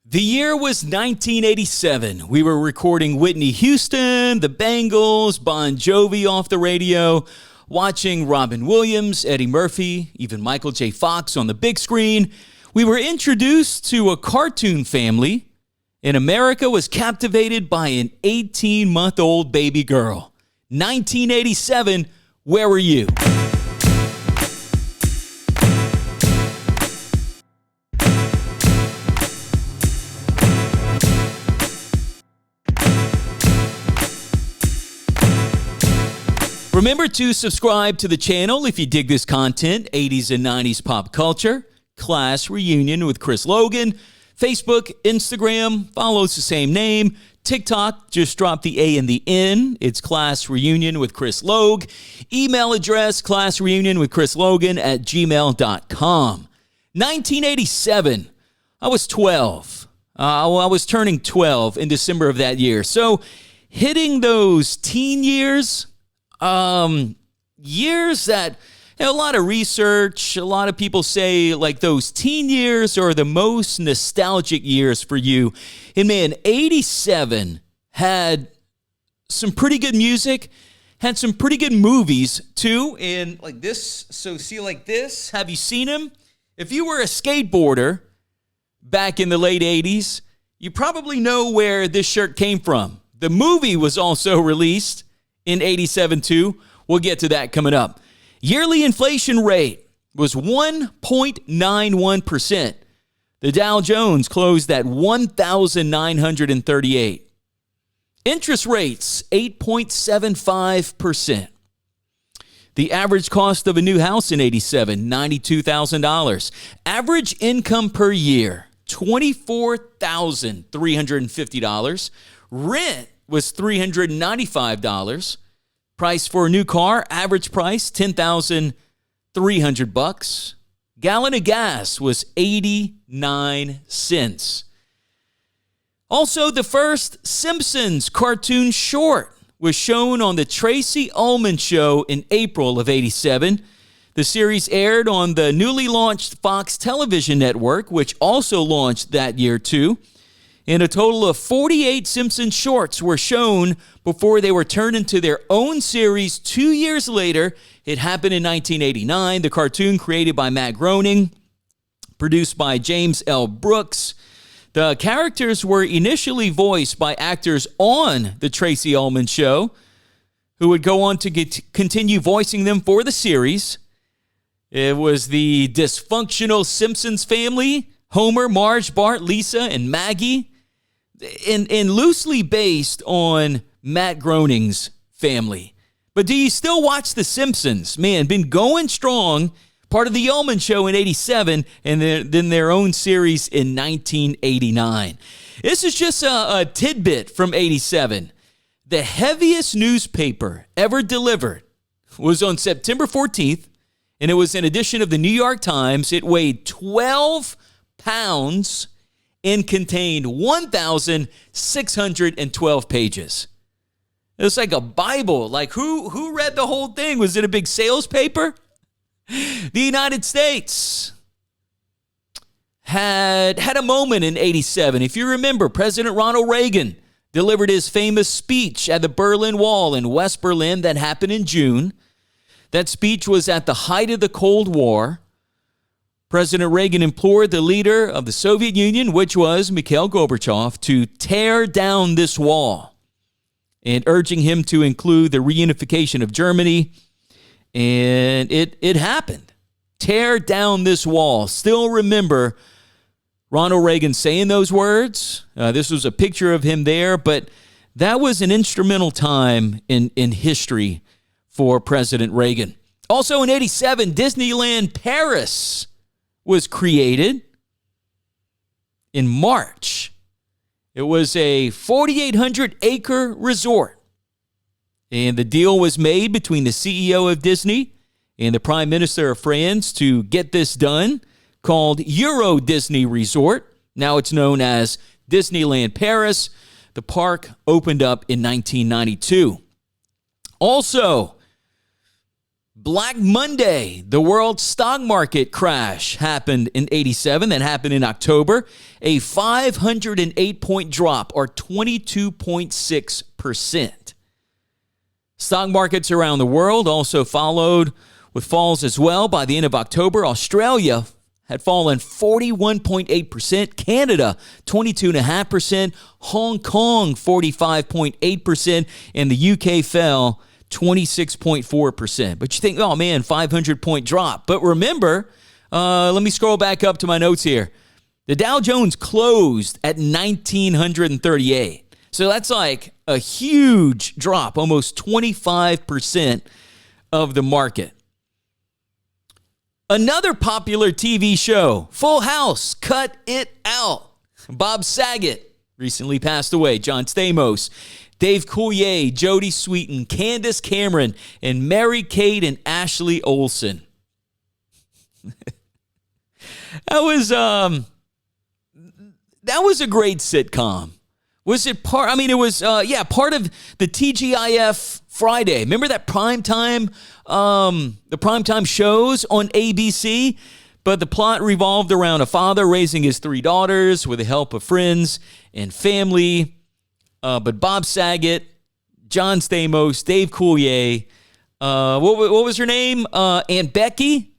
The year was 1987. We were recording Whitney Houston, the Bangles, Bon Jovi off the radio, watching Robin Williams, Eddie Murphy, even Michael J. Fox on the big screen. We were introduced to a cartoon family, and America was captivated by an 18-month-old baby girl. 1987, where were you? Remember to subscribe to the channel if you dig this content, 80s and 90s pop culture, Class Reunion with Chris Logan, Facebook, Instagram, follows the same name, TikTok, just drop the A and the N, it's Class Reunion with Chris Logan, email address, classreunionwithchrislogan@gmail.com. 1987, I was 12. I was turning 12 in December of that year. So hitting those teen years, years that a lot of research, a lot of people say like those teen years are the most nostalgic years for you. And man, 87 had some pretty good music, had some pretty good movies too. And like this, so see like this, have you seen him? If you were a skateboarder back in the late 80s, you probably know where this shirt came from. The movie was also released in 87 too. We'll get to that coming up. Yearly inflation rate was 1.91%. The Dow Jones closed at 1,938. Interest rates, 8.75%. The average cost of a new house in 87, $92,000. Average income per year, $24,350. Rent was $395. Price for a new car, average price $10,300. Gallon of gas was 89 cents. Also, the first Simpsons cartoon short was shown on the Tracy Ullman Show in April of 87. The series aired on the newly launched Fox television network, which also launched that year too. And a total of 48 Simpsons shorts were shown before they were turned into their own series 2 years later. It happened in 1989. The cartoon, created by Matt Groening, produced by James L. Brooks. The characters were initially voiced by actors on The Tracy Ullman Show, who would go on to continue voicing them for the series. It was the dysfunctional Simpsons family: Homer, Marge, Bart, Lisa, and Maggie. And loosely based on Matt Groening's family. But do you still watch The Simpsons? Man, been going strong. Part of the Ullman Show in 87, and then their own series in 1989. This is just a tidbit from 87. The heaviest newspaper ever delivered was on September 14th, and it was an edition of the New York Times. It weighed 12 pounds and contained 1,612 pages. It was like a Bible. Like who read the whole thing? Was it a big sales paper? The United States had a moment in 87. If you remember, President Ronald Reagan delivered his famous speech at the Berlin Wall in West Berlin that happened in June. That speech was at the height of the Cold War. President Reagan implored the leader of the Soviet Union, which was Mikhail Gorbachev, to tear down this wall, and urging him to include the reunification of Germany. And it happened. Tear down this wall. Still remember Ronald Reagan saying those words. This was a picture of him there, but that was an instrumental time in history for President Reagan. Also in 87, Disneyland Paris was created in March. It was a 4,800-acre resort. And the deal was made between the CEO of Disney and the Prime Minister of France to get this done, called Euro Disney Resort. Now it's known as Disneyland Paris. The park opened up in 1992. Also, Black Monday, the world stock market crash, happened in 87. That happened in October. A 508-point drop, or 22.6%. Stock markets around the world also followed with falls as well. By the end of October, Australia had fallen 41.8%, Canada 22.5%, Hong Kong 45.8%, and the UK fell 26.4%. But you think, oh man, 500-point drop. But remember, let me scroll back up to my notes here. The Dow Jones closed at 1,938. So that's like a huge drop, almost 25% of the market. Another popular TV show, Full House, cut it out. Bob Saget recently passed away. John Stamos, Dave Coulier, Jodie Sweetin, Candace Cameron, and Mary-Kate and Ashley Olsen. That was a great sitcom. Was it part? I mean, it was part of the TGIF Friday. Remember that the primetime shows on ABC? But the plot revolved around a father raising his 3 daughters with the help of friends and family. But Bob Saget, John Stamos, Dave Coulier, what was her name? Aunt Becky.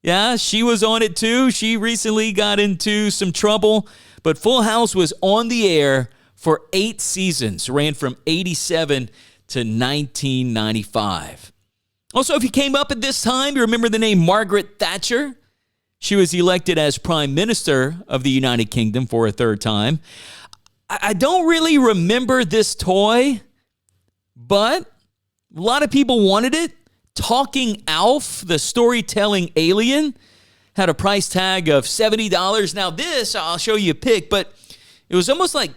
Yeah, she was on it too. She recently got into some trouble. But Full House was on the air for 8 seasons, ran from 87 to 1995. Also, if you came up at this time, you remember the name Margaret Thatcher. She was elected as Prime Minister of the United Kingdom for a 3rd time. I don't really remember this toy, but a lot of people wanted it. Talking Alf, the storytelling alien, had a price tag of $70. Now this, I'll show you a pic, but it was almost like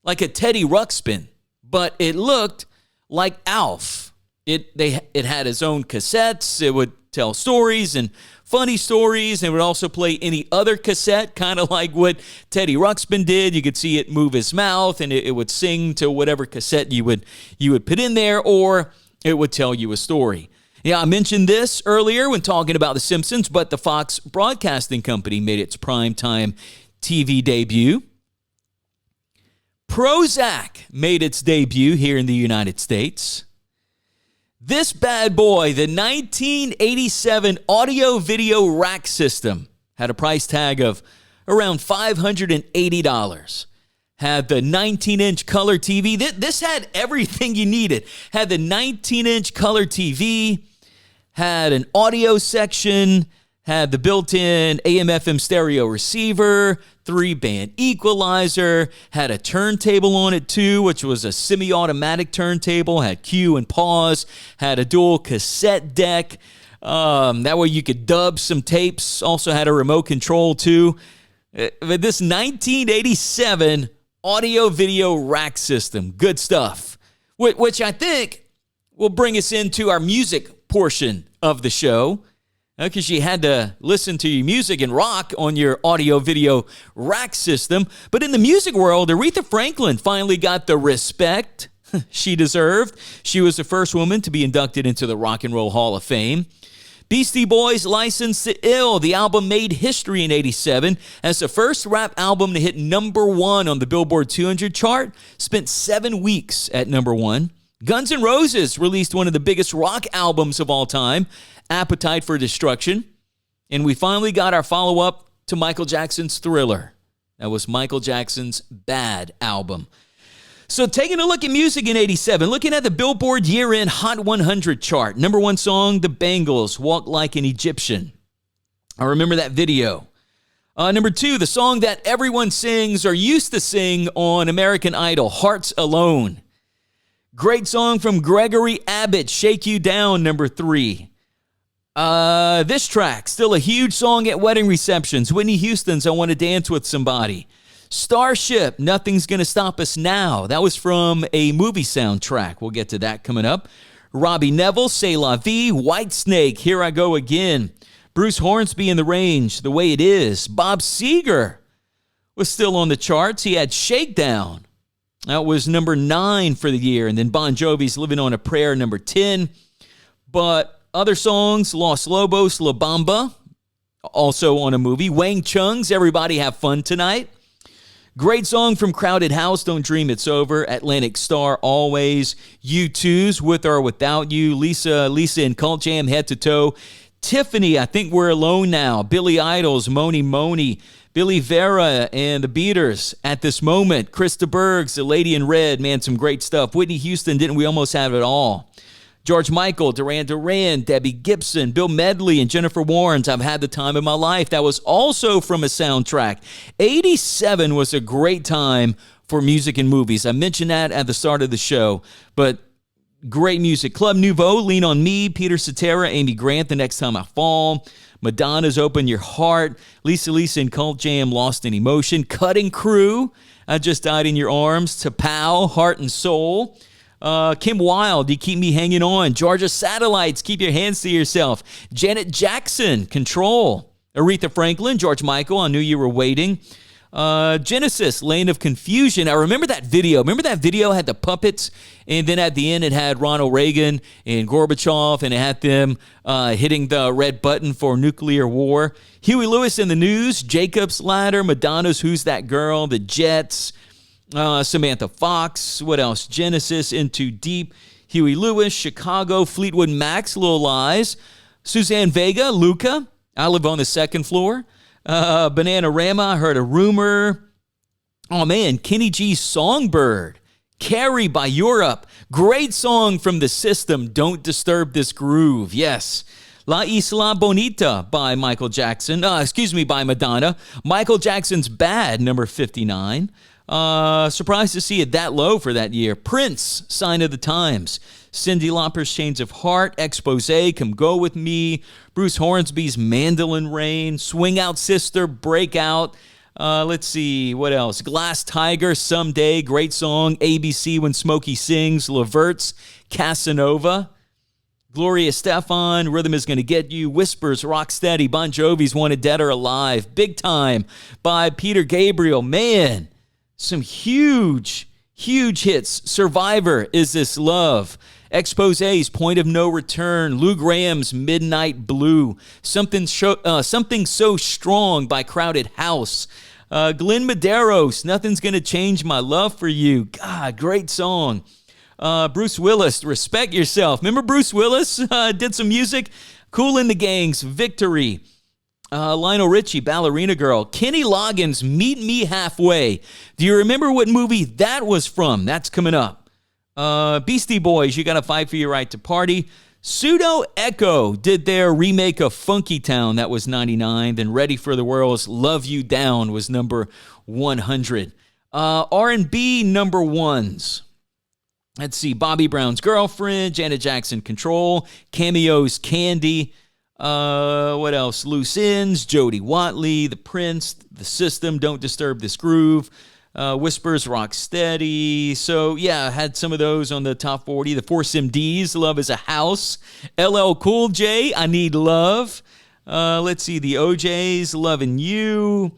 a Teddy Ruxpin, but it looked like Alf. It had its own cassettes. It would tell stories and funny stories, and it would also play any other cassette, kind of like what Teddy Ruxpin did. You could see it move his mouth, and it would sing to whatever cassette you would put in there, or it would tell you a story. Yeah, I mentioned this earlier when talking about The Simpsons, but the Fox Broadcasting Company made its primetime TV debut. Prozac made its debut here in the United States. This bad boy, the 1987 audio-video rack system, had a price tag of around $580. Had the 19-inch color TV. This had everything you needed. Had the 19-inch color TV, had an audio section, had the built-in AM/FM stereo receiver, 3-band equalizer, had a turntable on it too, which was a semi-automatic turntable, had cue and pause, had a dual cassette deck. That way you could dub some tapes, also had a remote control too. But this 1987 audio-video rack system, good stuff, which I think will bring us into our music portion of the show, because you had to listen to your music and rock on your audio-video rack system. But in the music world, Aretha Franklin finally got the respect she deserved. She was the first woman to be inducted into the Rock and Roll Hall of Fame. Beastie Boys' License to Ill, the album made history in 87 as the first rap album to hit #1 on the Billboard 200 chart, spent 7 weeks at #1. Guns N' Roses released one of the biggest rock albums of all time, Appetite for Destruction. And we finally got our follow-up to Michael Jackson's Thriller. That was Michael Jackson's Bad album. So taking a look at music in 87, looking at the Billboard year-end Hot 100 chart. #1 song, The Bangles, Walk Like an Egyptian. I remember that video. #2, the song that everyone sings or used to sing on American Idol, Hearts Alone. Great song from Gregory Abbott, Shake You Down, #3. This track, still a huge song at wedding receptions. Whitney Houston's I Want to Dance with Somebody. Starship, Nothing's Gonna Stop Us Now. That was from a movie soundtrack. We'll get to that coming up. Robbie Neville, C'est La Vie. Whitesnake, Here I Go Again. Bruce Hornsby in the Range, The Way It Is. Bob Seger was still on the charts. He had Shakedown. That was #9 for the year. And then Bon Jovi's Living on a Prayer, #10. But Other songs, Los Lobos, La Bamba, also on a movie. Wang Chung's Everybody Have Fun Tonight. Great song from Crowded House, Don't Dream It's Over. Atlantic Star, Always. U2's With or Without You. Lisa and Cult Jam, Head to Toe. Tiffany, I Think We're Alone Now. Billy Idol's Moni Moni. Billy Vera and the Beaters, At This Moment. Krista Berg's The Lady in Red. Man, some great stuff. Whitney Houston, Didn't We Almost Have It All? George Michael, Duran Duran, Debbie Gibson, Bill Medley, and Jennifer Warnes, I've Had the Time of My Life. That was also from a soundtrack. 87 was a great time for music and movies. I mentioned that at the start of the show, but great music. Club Nouveau, Lean on Me, Peter Cetera, Amy Grant, The Next Time I Fall. Madonna's Open Your Heart. Lisa and Cult Jam, Lost in Emotion. Cutting Crew, I Just Died in Your Arms. T'Pau, Heart and Soul. Kim Wilde, You Keep Me Hanging On. Georgia Satellites, Keep Your Hands to Yourself. Janet Jackson, Control. Aretha Franklin, George Michael, I Knew You Were Waiting. Genesis, Lane of Confusion. I remember that video. Remember that video had the puppets, and then at the end it had Ronald Reagan and Gorbachev, and it had them hitting the red button for nuclear war. Huey Lewis and the News, Jacob's Ladder, Madonna's Who's That Girl, The Jets, Samantha Fox, what else? Genesis, Into Deep, Huey Lewis, Chicago, Fleetwood Mac's Little Lies, Suzanne Vega, Luca, I Live on the Second Floor, Bananarama, I Heard a Rumor. Oh man, Kenny G's Songbird, Carrie by Europe, great song from The System, Don't Disturb This Groove, yes. La Isla Bonita by Michael Jackson, by Madonna. Michael Jackson's Bad, number 59. Surprised to see it that low for that year. Prince, Sign of the Times. Cyndi Lauper's Chains of Heart. Exposé, Come Go With Me. Bruce Hornsby's Mandolin Rain. Swing Out Sister, Breakout. Let's see, what else? Glass Tiger, Someday, great song. ABC, When Smokey Sings. Levert's Casanova. Gloria Estefan, Rhythm Is Gonna Get You. Whispers, Rocksteady. Bon Jovi's Wanted Dead or Alive. Big Time by Peter Gabriel. Man, some huge hits. Survivor, Is This Love? Exposé's Point of No Return. Lou Graham's Midnight Blue. Something So Strong by Crowded House. Glenn Medeiros, Nothing's Gonna Change My Love for You. God, great song. Bruce Willis, Respect Yourself. Remember Bruce Willis did some music? Kool and the Gang's Victory. Lionel Richie, Ballerina Girl. Kenny Loggins, Meet Me Halfway. Do you remember what movie that was from? That's coming up. Beastie Boys, You Gotta Fight for Your Right to Party. Pseudo Echo did their remake of Funky Town. That was 99. Then Ready for the World's Love You Down was number 100. R&B number ones. Let's see, Bobby Brown's Girlfriend, Janet Jackson, Control, Cameo's Candy, what else? Loose Ends, Jody Watley, The Prince, The System, Don't Disturb This Groove, Whispers, Rocksteady. So, yeah, I had some of those on the top 40. The Force MDs, Love is a House, LL Cool J, I Need Love. Let's see, the OJs, Lovin' You,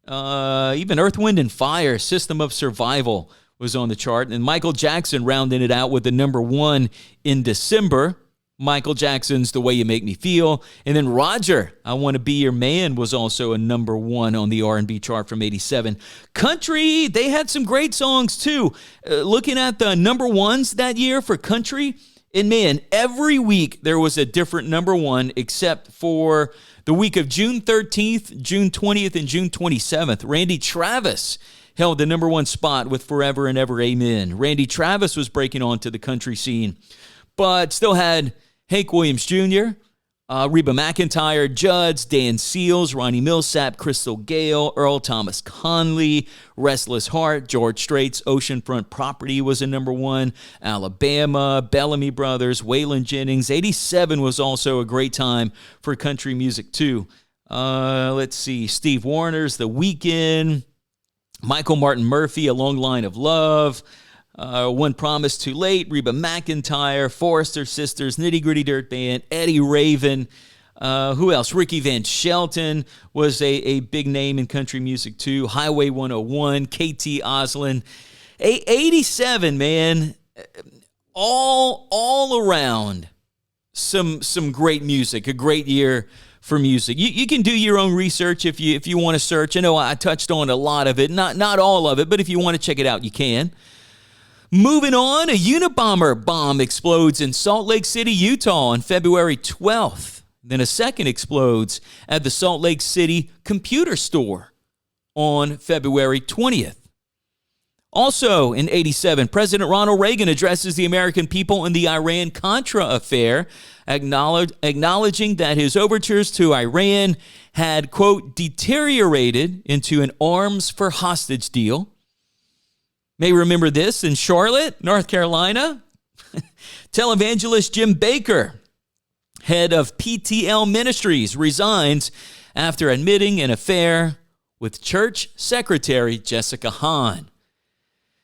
even Earth, Wind, and Fire, System of Survival was on the chart, and Michael Jackson rounding it out with the number one in December. Michael Jackson's The Way You Make Me Feel, and then Roger, I Want to Be Your Man, was also a number one on the R&B chart from 87. Country, they had some great songs too. Looking at the number ones that year for country, and man, every week there was a different number one except for the week of June 13th, June 20th, and June 27th. Randy Travis held the number one spot with Forever and Ever Amen. Randy Travis was breaking onto the country scene, but still had Hank Williams Jr., Reba McEntire, Judds, Dan Seals, Ronnie Millsap, Crystal Gale, Earl Thomas Conley, Restless Heart, George Strait's Oceanfront Property was a number one, Alabama, Bellamy Brothers, Waylon Jennings. 87 was also a great time for country music too. Let's see, Steve Warner's The Weeknd, Michael Martin Murphy, A Long Line of Love, One Promise Too Late, Reba McEntire, Forrester Sisters, Nitty Gritty Dirt Band, Eddie Raven. Who else? Ricky Van Shelton was a big name in country music too. Highway 101, KT Oslin. 87, man. All around some great music, a great year for music. You can do your own research if you want to search. I know I touched on a lot of it, not all of it, but if you want to check it out, you can. Moving on, a Unabomber bomb explodes in Salt Lake City, Utah on February 12th. Then a second explodes at the Salt Lake City Computer Store on February 20th. Also in 87, President Ronald Reagan addresses the American people in the Iran-Contra affair, acknowledging that his overtures to Iran had, quote, deteriorated into an arms for hostage deal. May remember this in Charlotte, North Carolina. Televangelist Jim Bakker, head of PTL Ministries, resigns after admitting an affair with church secretary Jessica Hahn.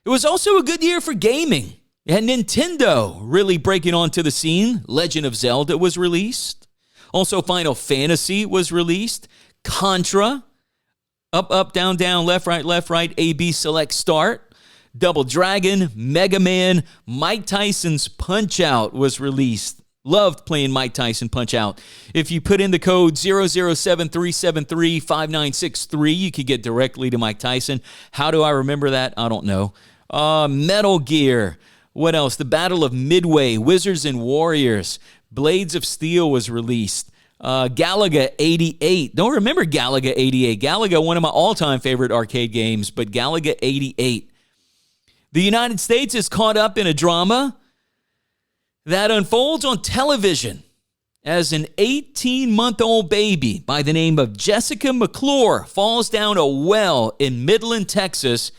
It was also a good year for gaming. You had Nintendo really breaking onto the scene. Legend of Zelda was released. Also, Final Fantasy was released. Contra, up, down, left, right, A-B, select, start. Double Dragon, Mega Man, Mike Tyson's Punch-Out was released. Loved playing Mike Tyson Punch-Out. If you put in the code 007-373-5963, you could get directly to Mike Tyson. How do I remember that? I don't know. Metal Gear. What else? The Battle of Midway, Wizards and Warriors. Blades of Steel was released. Galaga 88. Don't remember Galaga 88. Galaga, one of my all-time favorite arcade games, but Galaga 88. The United States is caught up in a drama that unfolds on television as an 18-month-old baby by the name of Jessica McClure falls down a well in Midland, Texas,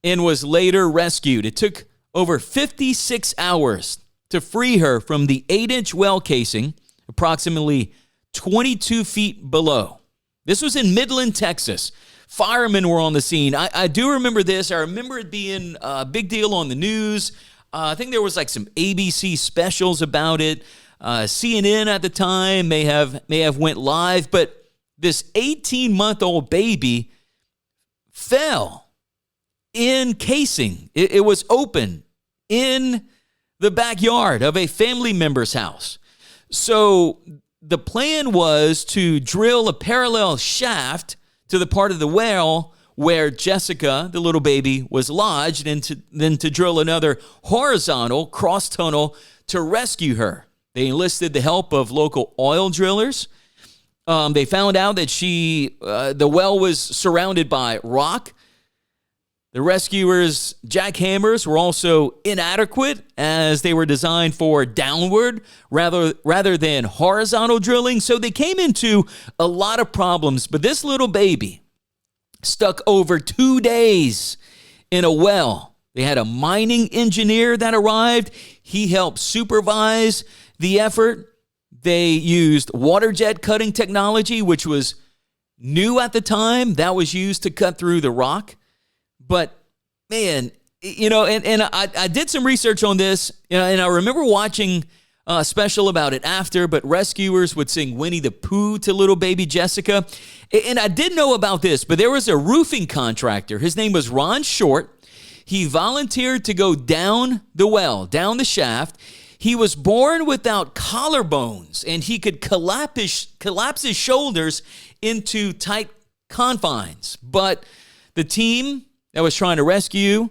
and was later rescued. It took over 56 hours to free her from the 8-inch well casing, approximately 22 feet below. This was in Midland, Texas. Firemen were on the scene. I do remember this. I remember it being a big deal on the news. I think there was like some ABC specials about it. CNN at the time may have went live, but this 18-month-old baby fell in casing. It was open in the backyard of a family member's house. So the plan was to drill a parallel shaft to the part of the well where Jessica, the little baby, was lodged, and then to drill another horizontal cross tunnel to rescue her. They enlisted the help of local oil drillers. They found out that the well was surrounded by rock. The rescuers' jackhammers were also inadequate as they were designed for downward rather than horizontal drilling. So they came into a lot of problems. But this little baby stuck over 2 days in a well. They had a mining engineer that arrived. He helped supervise the effort. They used water jet cutting technology, which was new at the time. That was used to cut through the rock. But, man, and I did some research on this, and I remember watching a special about it after, but rescuers would sing Winnie the Pooh to little baby Jessica. And I didn't know about this, but there was a roofing contractor. His name was Ron Short. He volunteered to go down the well, down the shaft. He was born without collarbones, and he could collapse his shoulders into tight confines. But the team that was trying to rescue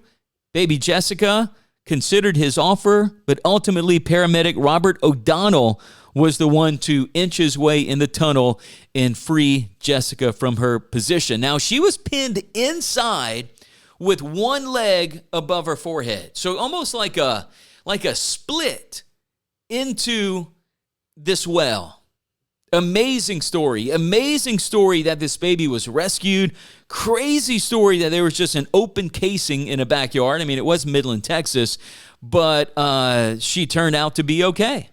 baby Jessica considered his offer, but ultimately paramedic Robert O'Donnell was the one to inch his way in the tunnel and free Jessica from her position. Now, she was pinned inside with one leg above her forehead. So almost like a split into this well. Amazing story that this baby was rescued. Crazy story that there was just an open casing in a backyard. I mean, it was Midland, Texas, but she turned out to be okay.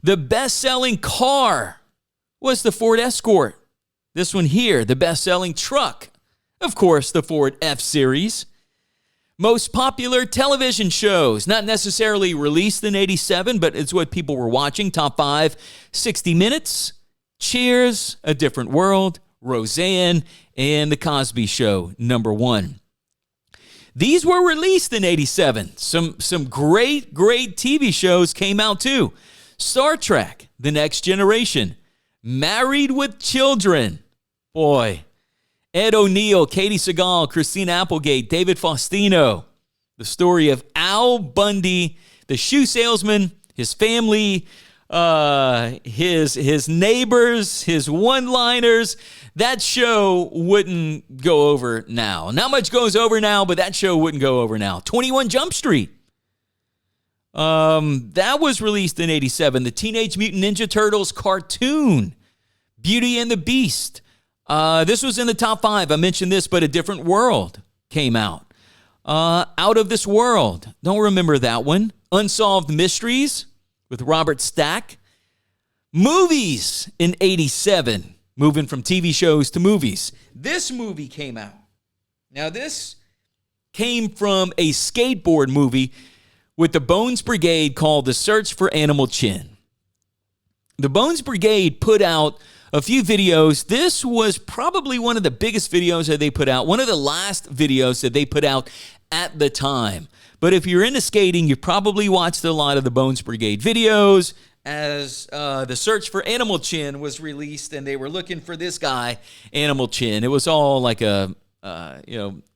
The best-selling car was the Ford Escort. This one here, the best-selling truck, of course, the Ford F-Series. Most popular television shows, not necessarily released in 87, but it's what people were watching. Top 5, 60 Minutes, Cheers, A Different World, Roseanne, and The Cosby Show, number 1. These were released in 87. Some great TV shows came out too. Star Trek, The Next Generation, Married with Children. Boy, Ed O'Neill, Katie Seagal, Christina Applegate, David Faustino. The story of Al Bundy, the shoe salesman, his family, his neighbors, his one-liners. That show wouldn't go over now. Not much goes over now, but that show wouldn't go over now. 21 Jump Street. That was released in 87. The Teenage Mutant Ninja Turtles cartoon, Beauty and the Beast. This was in the top 5. I mentioned this, but A Different World came out. Out of This World. Don't remember that one. Unsolved Mysteries with Robert Stack. Movies in 87. Moving from TV shows to movies. This movie came out. Now, this came from a skateboard movie with the Bones Brigade called The Search for Animal Chin. The Bones Brigade put out a few videos. This was probably one of the biggest videos that they put out, one of the last videos that they put out at the time. But if you're into skating, you probably watched a lot of the Bones Brigade videos as The Search for Animal Chin was released, and they were looking for this guy, Animal Chin. It was all like a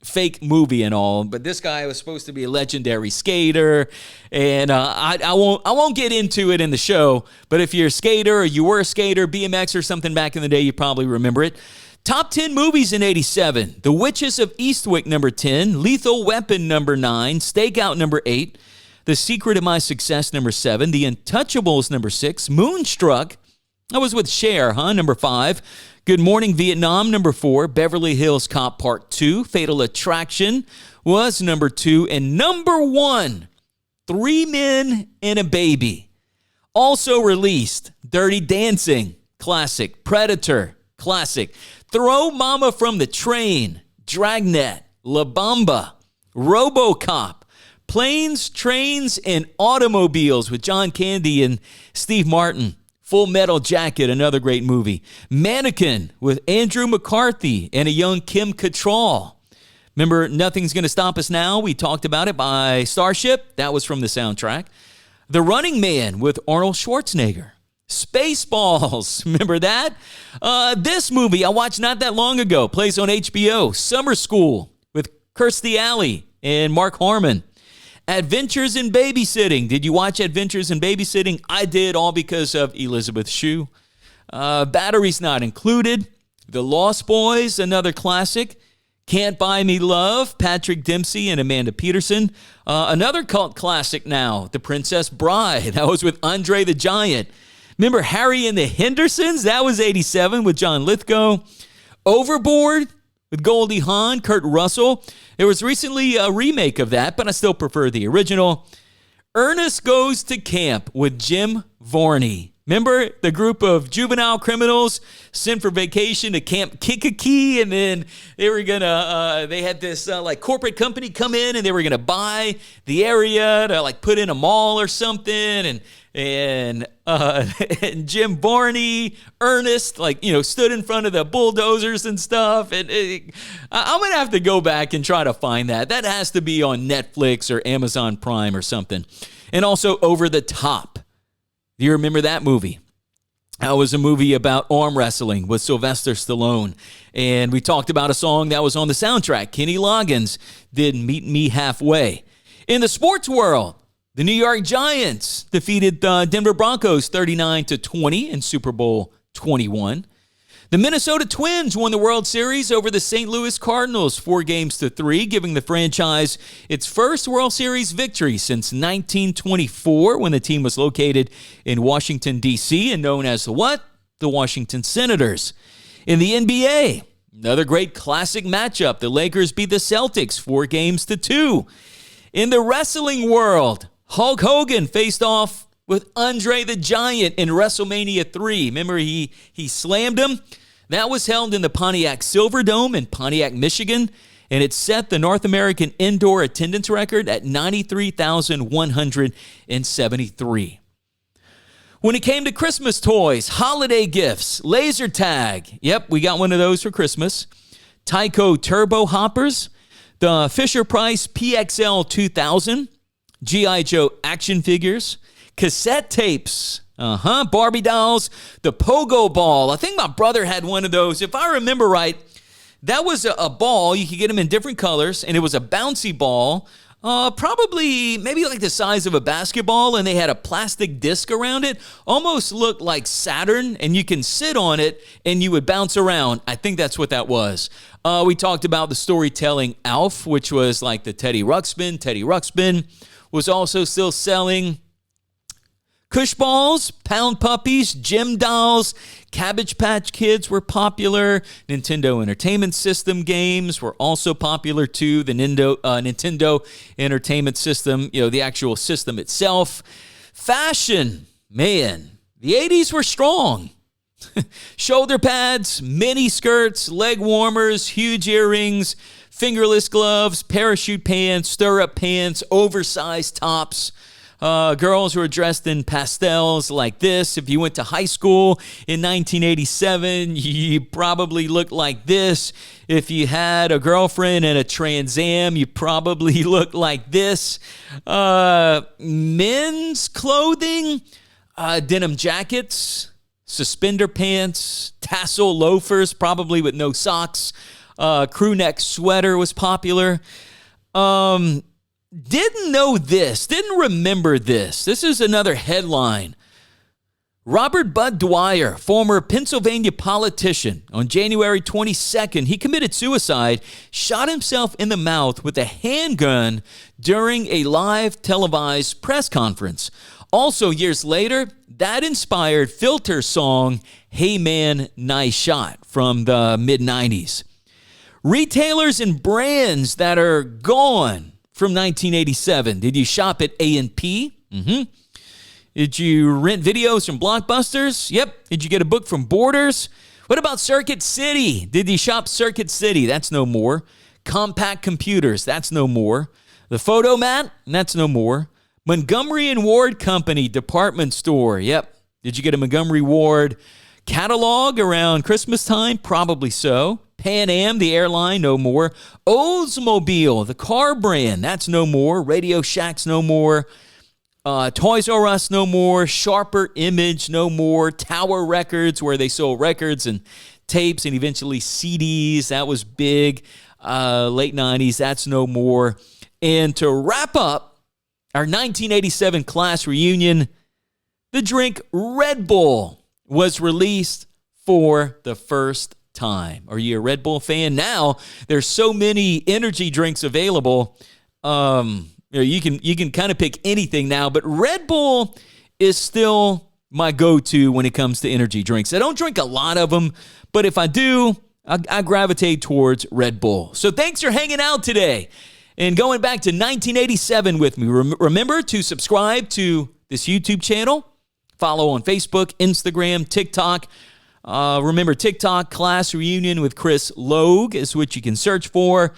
fake movie and all, but this guy was supposed to be a legendary skater, and I won't get into it in the show, but if you're a skater or you were a skater, BMX or something back in the day, you probably remember it. Top 10 movies in 87. The Witches of Eastwick, number 10. Lethal Weapon, number 9. Stakeout, number 8. The Secret of My Success, number 7. The Untouchables, number 6. Moonstruck, that was with Cher, number 5. Good Morning Vietnam, number 4. Beverly Hills Cop Part 2. Fatal Attraction was number 2. And number 1, 3 Men and a Baby. Also released, Dirty Dancing, classic. Predator, classic. Throw Mama from the Train, Dragnet, La Bamba, RoboCop, Planes, Trains, and Automobiles with John Candy and Steve Martin. Full Metal Jacket, another great movie. Mannequin with Andrew McCarthy and a young Kim Cattrall. Remember Nothing's Gonna Stop Us Now? We talked about it by Starship. That was from the soundtrack. The Running Man with Arnold Schwarzenegger. Spaceballs, remember that? This movie I watched not that long ago, plays on HBO. Summer School with Kirstie Alley and Mark Harmon. Adventures in Babysitting. Did you watch Adventures in Babysitting? I did, all because of Elizabeth Shue. Batteries Not Included. The Lost Boys, another classic. Can't Buy Me Love, Patrick Dempsey and Amanda Peterson. Another cult classic now, The Princess Bride. That was with Andre the Giant. Remember Harry and the Hendersons? That was 87 with John Lithgow. Overboard with Goldie Hawn, Kurt Russell. There was recently a remake of that, but I still prefer the original. Ernest Goes to Camp with Jim Varney. Remember the group of juvenile criminals sent for vacation to Camp Kikiki, and then they were gonna they had this like corporate company come in, and they were gonna buy the area to like put in a mall or something, and Jim Varney, Ernest, stood in front of the bulldozers and stuff. And I'm gonna have to go back and try to find that. That has to be on Netflix or Amazon Prime or something. And also Over the Top. Do you remember that movie? That was a movie about arm wrestling with Sylvester Stallone. And we talked about a song that was on the soundtrack. Kenny Loggins did Meet Me Halfway. In the sports world, the New York Giants defeated the Denver Broncos 39-20 in Super Bowl 21. The Minnesota Twins won the World Series over the St. Louis Cardinals 4-3, giving the franchise its first World Series victory since 1924, when the team was located in Washington, D.C. and known as the what? The Washington Senators. In the NBA, another great classic matchup. The Lakers beat the Celtics 4-2. In the wrestling world, Hulk Hogan faced off with Andre the Giant in WrestleMania 3. Remember, he slammed him? That was held in the Pontiac Silverdome in Pontiac, Michigan, and it set the North American indoor attendance record at 93,173. When it came to Christmas toys, holiday gifts, laser tag. Yep, we got one of those for Christmas. Tyco Turbo Hoppers, the Fisher-Price PXL 2000, G.I. Joe action figures, cassette tapes. Barbie dolls, the pogo ball. I think my brother had one of those. If I remember right, that was a ball. You could get them in different colors, and it was a bouncy ball, probably maybe like the size of a basketball, and they had a plastic disc around it. Almost looked like Saturn, and you can sit on it, and you would bounce around. I think that's what that was. We talked about the storytelling Alf, which was like the Teddy Ruxpin. Teddy Ruxpin was also still selling. Cush balls, pound puppies, gym dolls, Cabbage Patch Kids were popular. Nintendo Entertainment System games were also popular too. The Nintendo Entertainment System, the actual system itself. Fashion, man, the 80s were strong. Shoulder pads, mini skirts, leg warmers, huge earrings, fingerless gloves, parachute pants, stirrup pants, oversized tops. Girls were dressed in pastels like this. If you went to high school in 1987, you probably looked like this. If you had a girlfriend in a Trans Am, you probably looked like this. Men's clothing, denim jackets, suspender pants, tassel loafers, probably with no socks. Crew neck sweater was popular. Didn't know this, didn't remember this. This is another headline. Robert Bud Dwyer, former Pennsylvania politician, on January 22nd, he committed suicide, shot himself in the mouth with a handgun during a live televised press conference. Also, years later, that inspired Filter's song, Hey Man, Nice Shot, from the mid-90s. Retailers and brands that are gone from 1987. Did you shop at A&P? Did you rent videos from Blockbusters? Yep. Did you get a book from Borders? What about Circuit City? Did you shop Circuit City? That's no more. Compact Computers? That's no more. The Photomat? That's no more. Montgomery & Ward Company Department Store? Yep. Did you get a Montgomery Ward catalog around Christmas time? Probably so. Pan Am, the airline, no more. Oldsmobile, the car brand, that's no more. Radio Shack's no more. Toys R Us, no more. Sharper Image, no more. Tower Records, where they sold records and tapes and eventually CDs, that was big. Late 90s, that's no more. And to wrap up our 1987 class reunion, the drink Red Bull was released for the first time. Are you a Red Bull fan? Now there's so many energy drinks available. You can kind of pick anything now, but Red Bull is still my go-to when it comes to energy drinks. I don't drink a lot of them, but if I do, I gravitate towards Red Bull. So thanks for hanging out today and going back to 1987 with me. Remember to subscribe to this YouTube channel. Follow on Facebook, Instagram, TikTok. Remember, TikTok Class Reunion with Chris Logan is what you can search for.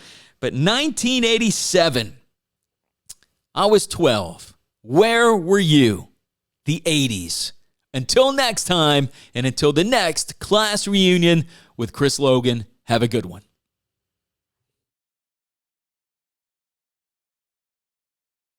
But 1987, I was 12. Where were you? The 80s. Until next time, and until the next Class Reunion with Chris Logan, have a good one.